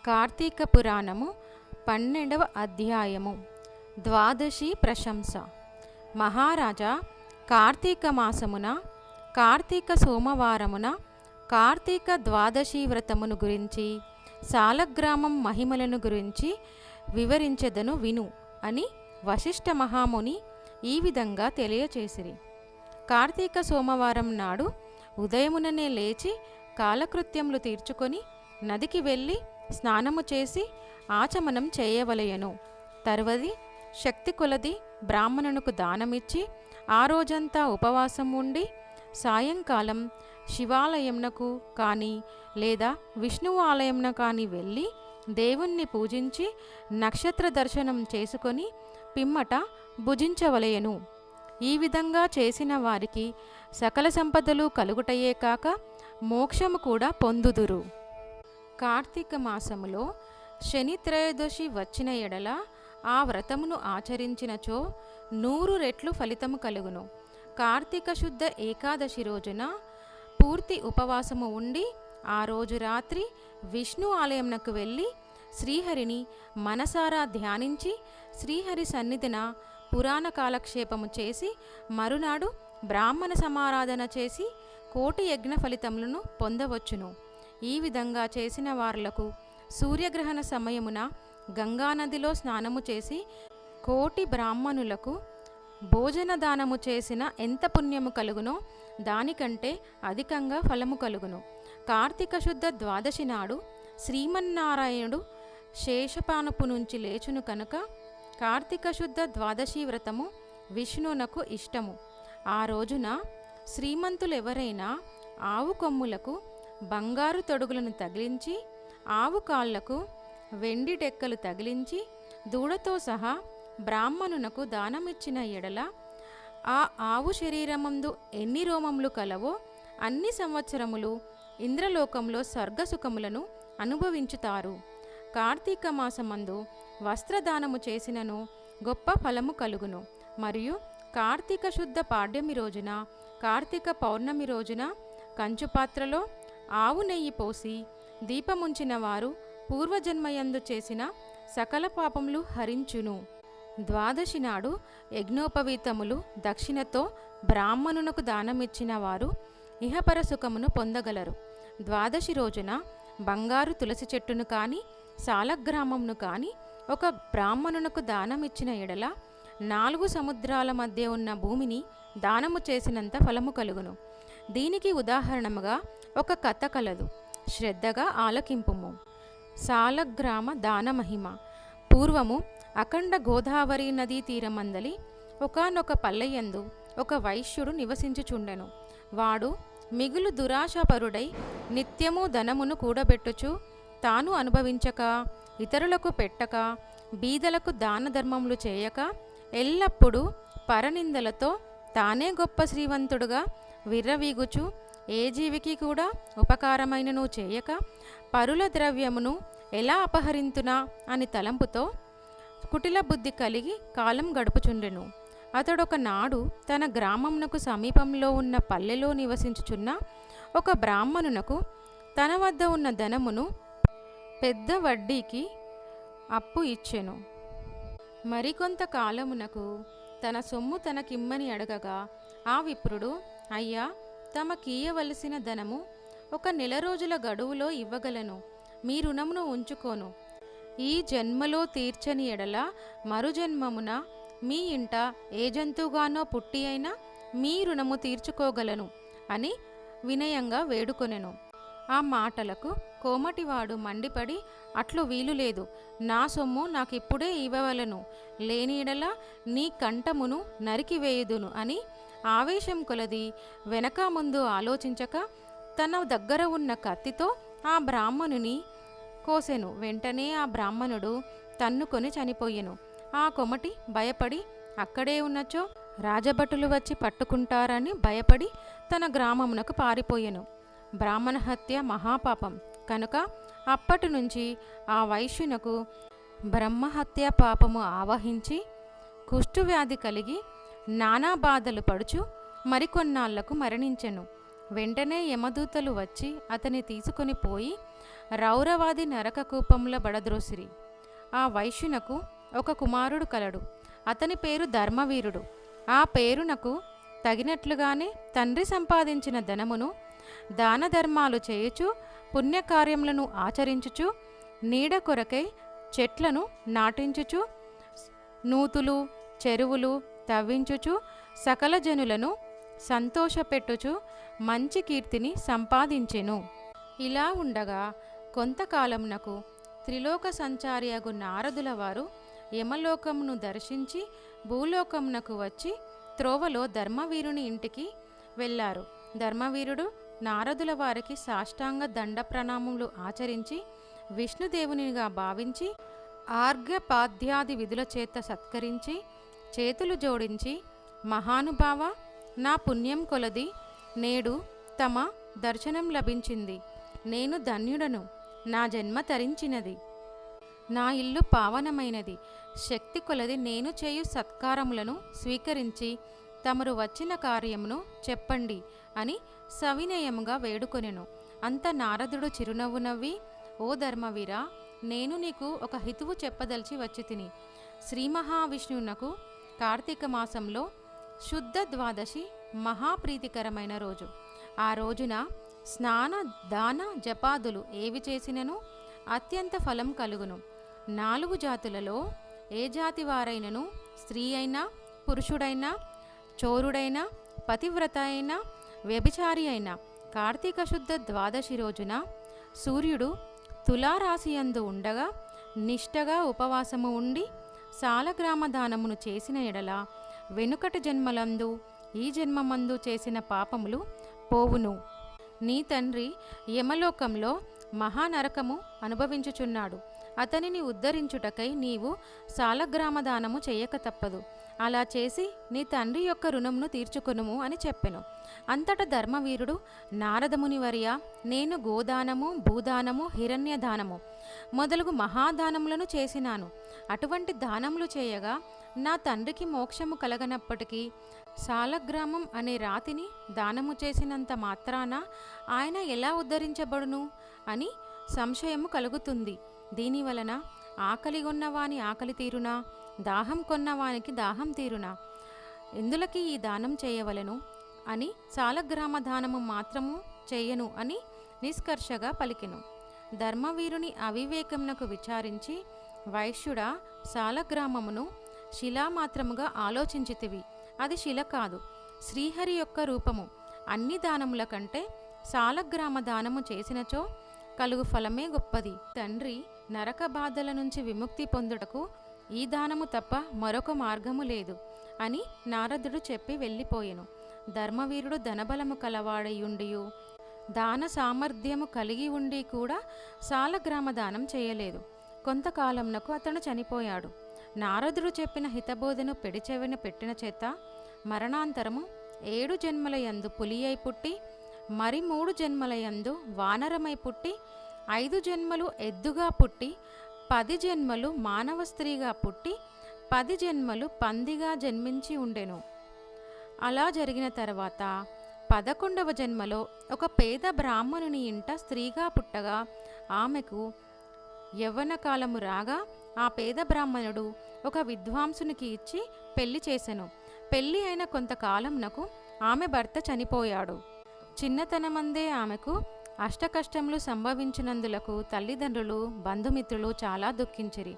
కార్తీక పురాణము 12వ అధ్యాయము. ద్వాదశి ప్రశంస. మహారాజా, కార్తీక మాసమున కార్తీక సోమవారమున కార్తీక ద్వాదశి వ్రతమును గురించి సాలగ్రామం మహిమలను గురించి వివరించెదను విను అని వశిష్ఠ మహాముని ఈ విధంగా తెలియచేసిరి. కార్తీక సోమవారం నాడు ఉదయముననే లేచి కాలకృత్యములు తీర్చుకొని నదికి వెళ్ళి స్నానము చేసి ఆచమనం చేయవలయను. తర్వది శక్తి కొలది బ్రాహ్మణునకు దానమిచ్చి ఆ రోజంతా ఉపవాసం ఉండి సాయంకాలం శివాలయంనకు కానీ లేదా విష్ణువు ఆలయంన కానీ వెళ్ళి దేవుణ్ణి పూజించి నక్షత్ర దర్శనం చేసుకొని పిమ్మట భుజించవలయను. ఈ విధంగా చేసిన వారికి సకల సంపదలు కలుగుటయే కాక మోక్షము కూడా పొందుదురు. కార్తీక మాసములో శని త్రయోదశి వచ్చిన ఎడల ఆ వ్రతమును ఆచరించినచో 100 రెట్లు ఫలితము కలుగును. కార్తీక శుద్ధ ఏకాదశి రోజున పూర్తి ఉపవాసము ఉండి ఆ రోజు రాత్రి విష్ణు ఆలయంనకు వెళ్ళి శ్రీహరిని మనసారా ధ్యానించి శ్రీహరి సన్నిధిన పురాణ కాలక్షేపము చేసి మరునాడు బ్రాహ్మణ సమారాధన చేసి 1,000,000 యజ్ఞ ఫలితములను పొందవచ్చును. ఈ విధంగా చేసిన వారులకు సూర్యగ్రహణ సమయమున గంగానదిలో స్నానము చేసి 1,000,000 బ్రాహ్మణులకు భోజన దానము చేసిన ఎంత పుణ్యము కలుగునో దానికంటే అధికంగా ఫలము కలుగును. కార్తీక శుద్ధ ద్వాదశి నాడు శ్రీమన్నారాయణుడు శేషపానపు నుంచి లేచును కనుక కార్తీక శుద్ధ ద్వాదశి వ్రతము విష్ణునకు ఇష్టము. ఆ రోజున శ్రీమంతులెవరైనా ఆవు కొమ్ములకు బంగారు తొడుగులను తగిలించి ఆవు కాళ్లకు వెండి డెక్కలు తగిలించి దూడతో సహా బ్రాహ్మణునకు దానమిచ్చిన ఎడల ఆ ఆవు శరీరమందు ఎన్ని రోమములు కలవో అన్ని సంవత్సరములు ఇంద్రలోకంలో స్వర్గసుఖములను అనుభవించుతారు. కార్తీక మాసమందు వస్త్రదానము చేసినను గొప్ప ఫలము కలుగును. మరియు కార్తీక శుద్ధ పాడ్యమి రోజున కార్తీక పౌర్ణమి రోజున కంచుపాత్రలో ఆవు నెయ్యి పోసి దీపముంచిన వారు పూర్వజన్మయందు చేసిన సకల పాపములు హరించును. ద్వాదశి నాడు యజ్ఞోపవీతములు దక్షిణతో బ్రాహ్మణునకు దానమిచ్చిన వారు ఇహపర సుఖమును పొందగలరు. ద్వాదశి రోజున బంగారు తులసి చెట్టును కానీ సాలగ్రామంను కానీ ఒక బ్రాహ్మణునకు దానమిచ్చిన ఎడల 4 సముద్రాల మధ్య ఉన్న భూమిని దానము చేసినంత ఫలము కలుగును. దీనికి ఉదాహరణముగా ఒక కథ కలదు, శ్రద్ధగా ఆలకింపుము. సాలగ్రామ దాన మహిమ. పూర్వము అఖండ గోదావరి నదీ తీరమందలి ఒకానొక పల్లెయందు ఒక వైశ్యుడు నివసించుచుండెను. వాడు మిగులు దురాశాపరుడై నిత్యము ధనమును కూడబెట్టుచు తాను అనుభవించక ఇతరులకు పెట్టక బీదలకు దాన ధర్మములు చేయక ఎల్లప్పుడూ పరనిందలతో తానే గొప్ప శ్రీవంతుడుగా విర్రవీగుచు ఏ జీవికి కూడా ఉపకారమైనను చేయక పరుల ద్రవ్యమును ఎలా అపహరింతునా అని తలంపుతో కుటిల బుద్ధి కలిగి కాలం గడుపుచుండెను. అతడొక నాడు తన గ్రామమునకు సమీపంలో ఉన్న పల్లెలో నివసించుచున్న ఒక బ్రాహ్మణునకు తన వద్ద ఉన్న ధనమును పెద్ద వడ్డీకి అప్పు ఇచ్చెను. మరికొంత కాలమునకు తన సొమ్ము తనకిమ్మని అడగగా ఆ విప్రుడు, అయ్యా, తమకీయవలసిన ధనము 1 నెల రోజుల గడువులో ఇవ్వగలను. మీ రుణమును ఉంచుకోను. ఈ జన్మలో తీర్చని ఎడల మరుజన్మమున మీ ఇంట ఏ జంతువుగానో పుట్టి అయినా మీ రుణము తీర్చుకోగలను అని వినయంగా వేడుకొనెను. ఆ మాటలకు కోమటివాడు మండిపడి, అట్లు వీలులేదు, నా సొమ్ము నాకిప్పుడే ఇవ్వవలను, లేని ఎడల నీ కంఠమును నరికివేయుదును అని ఆవేశం కొలది వెనక ముందు ఆలోచించక తన దగ్గర ఉన్న కత్తితో ఆ బ్రాహ్మణుని కోసెను. వెంటనే ఆ బ్రాహ్మణుడు తన్నుకొని చనిపోయెను. ఆ కొమటి భయపడి అక్కడే ఉన్నచో రాజభటులు వచ్చి పట్టుకుంటారని భయపడి తన గ్రామమునకు పారిపోయెను. బ్రాహ్మణ హత్య మహాపాపం కనుక అప్పటి నుంచి ఆ వైశ్యునకు బ్రహ్మహత్య పాపము ఆవహించి కుష్ఠువ్యాధి కలిగి నానా బాధలు పడుచు మరికొన్నాళ్లకు మరణించెను. వెంటనే యమదూతలు వచ్చి అతని తీసుకొని పోయి రౌరవాది నరక కూపముల బడద్రోసిరి. ఆ వైశ్యునకు ఒక కుమారుడు కలడు. అతని పేరు ధర్మవీరుడు. ఆ పేరునకు తగినట్లుగానే తండ్రి సంపాదించిన ధనమును దాన ధర్మాలు చేయుచు పుణ్యకార్యములను ఆచరించుచు నీడ కొరకై చెట్లను నాటించుచు నూతులు చెరువులు తవ్వించుచు సకల జనులను సంతోషపెట్టుచు మంచి కీర్తిని సంపాదించెను. ఇలా ఉండగా కొంతకాలమునకు త్రిలోక సంచారియగు నారదుల వారు యమలోకమును దర్శించి భూలోకమునకు వచ్చి త్రోవలో ధర్మవీరుని ఇంటికి వెళ్ళారు. ధర్మవీరుడు నారదుల వారికి సాష్టాంగ దండ ప్రణామములు ఆచరించి విష్ణుదేవునిగా భావించి ఆర్ఘ్యపాద్యాది విధుల చేత సత్కరించి చేతులు జోడించి, మహానుభావ, నా పుణ్యం కొలది నేడు తమ దర్శనం లభించింది. నేను ధన్యుడను. నా జన్మ తరించినది. నా ఇల్లు పావనమైనది. శక్తి కొలది నేను చేయు సత్కారములను స్వీకరించి తమరు వచ్చిన కార్యమును చెప్పండి అని సవినయముగా వేడుకొనెను. అంత నారదుడు చిరునవ్వు నవ్వి, ఓ ధర్మవీరా, నేను నీకు ఒక హితువు చెప్పదలిచి వచ్చి తిని. శ్రీ మహావిష్ణువునకు కార్తీక మాసంలో శుద్ధ ద్వాదశి మహాప్రీతికరమైన రోజు. ఆ రోజున స్నాన దాన జపాదులు ఏవి చేసినను అత్యంత ఫలం కలుగును. 4 జాతులలో ఏ జాతి వారైనను, స్త్రీ అయినా పురుషుడైనా చోరుడైనా పతివ్రత అయినా వ్యభిచారి అయినా కార్తీక శుద్ధ ద్వాదశి రోజున సూర్యుడు తులారాశియందు ఉండగా నిష్టగా ఉపవాసము ఉండి సాలగ్రామ దానమును చేసిన ఎడల వెనుకటి జన్మలందు ఈ జన్మమందు చేసిన పాపములు పోవును. నీ తండ్రి యమలోకంలో మహానరకము అనుభవించుచున్నాడు. అతనిని ఉద్ధరించుటకై నీవు సాలగ్రామ దానము చేయక తప్పదు. అలా చేసి నీ తండ్రి యొక్క రుణమును తీర్చుకొనుము అని చెప్పెను. అంతట ధర్మవీరుడు, నారదమునివర్య, నేను గోదానము, భూదానము, హిరణ్యదానము మొదలగు మహాదానములను చేసినాను. అటువంటి దానములు చేయగా నా తండ్రికి మోక్షము కలగనప్పటికీ సాలగ్రామం అనే రాతిని దానము చేసినంత మాత్రాన ఆయన ఎలా ఉద్ధరించబడును అని సంశయము కలుగుతుంది. దీనివలన ఆకలిగొన్నవాని ఆకలి తీరునా, దాహం కొన్నవానికి దాహం తీరునా, ఎందులకి ఈ దానం చేయవలెను అని సాలగ్రామ దానము మాత్రము చేయను అని నిష్కర్షగా పలికెను. ధర్మవీరుని అవివేకమునకు విచారించి, వైశ్యుడా, సాలగ్రామమును శిలామాత్రముగా ఆలోచించితివి. అది శిల కాదు, శ్రీహరి యొక్క రూపము. అన్ని దానముల కంటే సాలగ్రామ దానము చేసినచో కలుగు ఫలమే గొప్పది. తండ్రి నరక బాధల నుంచి విముక్తి పొందుటకు ఈ దానము తప్ప మరొక మార్గము లేదు అని నారదుడు చెప్పి వెళ్ళిపోయెను. ధర్మవీరుడు ధనబలము కలవాడయుండియు దాన సామర్థ్యము కలిగి ఉండి కూడా సాలగ్రామ దానం చేయలేదు. కొంతకాలంనకు అతను చనిపోయాడు. నారదుడు చెప్పిన హితబోధను పెడిచెవిన పెట్టిన చేత మరణాంతరము 7 జన్మలయందు పులి అయి పుట్టి, మరి 3 జన్మలయందు వానరమై పుట్టి, 5 జన్మలు ఎద్దుగా పుట్టి, 10 జన్మలు మానవ స్త్రీగా పుట్టి, 10 జన్మలు పందిగా జన్మించి ఉండెను. అలా జరిగిన తర్వాత 11వ జన్మలో ఒక పేద బ్రాహ్మణుని ఇంట స్త్రీగా పుట్టగా ఆమెకు యవ్వన కాలము రాగా ఆ పేద బ్రాహ్మణుడు ఒక విద్వాంసునికి ఇచ్చి పెళ్లి చేసెను. పెళ్లి అయిన కొంతకాలంనకు ఆమె భర్త చనిపోయాడు. చిన్నతనమందే ఆమెకు అష్టకష్టములు సంభవించినందులకు తల్లిదండ్రులు బంధుమిత్రులు చాలా దుఃఖించిరి.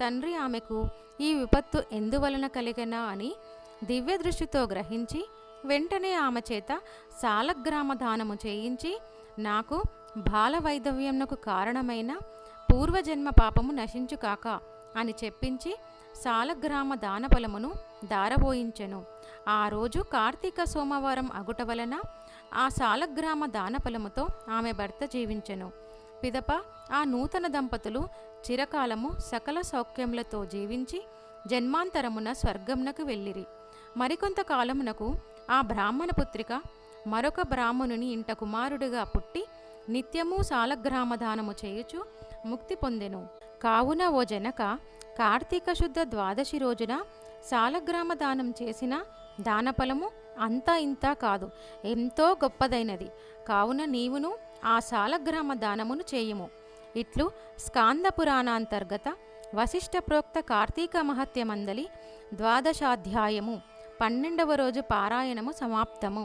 తండ్రి ఆమెకు ఈ విపత్తు ఎందువలన కలిగనా అని దివ్య దృష్టితో గ్రహించి వెంటనే ఆమె చేత సాలగ్రామ దానము చేయించి, నాకు బాల వైధవ్యమునకు కారణమైన పూర్వజన్మ పాపము నశించుకాక అని చెప్పించి సాలగ్రామ దాన ఫలమును దారబోయించెను. ఆ రోజు కార్తీక సోమవారం అగుట వలన ఆ సాలగ్రామ దాన ఫలముతో ఆమె భర్త జీవించెను. పిదప ఆ నూతన దంపతులు చిరకాలము సకల సౌఖ్యములతో జీవించి జన్మాంతరమున స్వర్గమునకు వెళ్ళిరి. మరికొంత కాలమునకు ఆ బ్రాహ్మణ పుత్రిక మరొక బ్రాహ్మణుని ఇంట కుమారుడిగా పుట్టి నిత్యము సాలగ్రామ దానము చేయుచు ముక్తి పొందెను. కావున ఓ జనక, కార్తీక శుద్ధ ద్వాదశి రోజున సాలగ్రామ దానం చేసిన దానఫలము అంతా ఇంతా కాదు, ఎంతో గొప్పదైనది. కావున నీవును ఆ సాలగ్రామ దానమును చేయుము. ఇట్లు స్కాంద పురాణాంతర్గత వశిష్ఠ ప్రోక్త కార్తీక మహత్య మందలి 12వ అధ్యాయము 12వ రోజు పారాయణము సమాప్తము.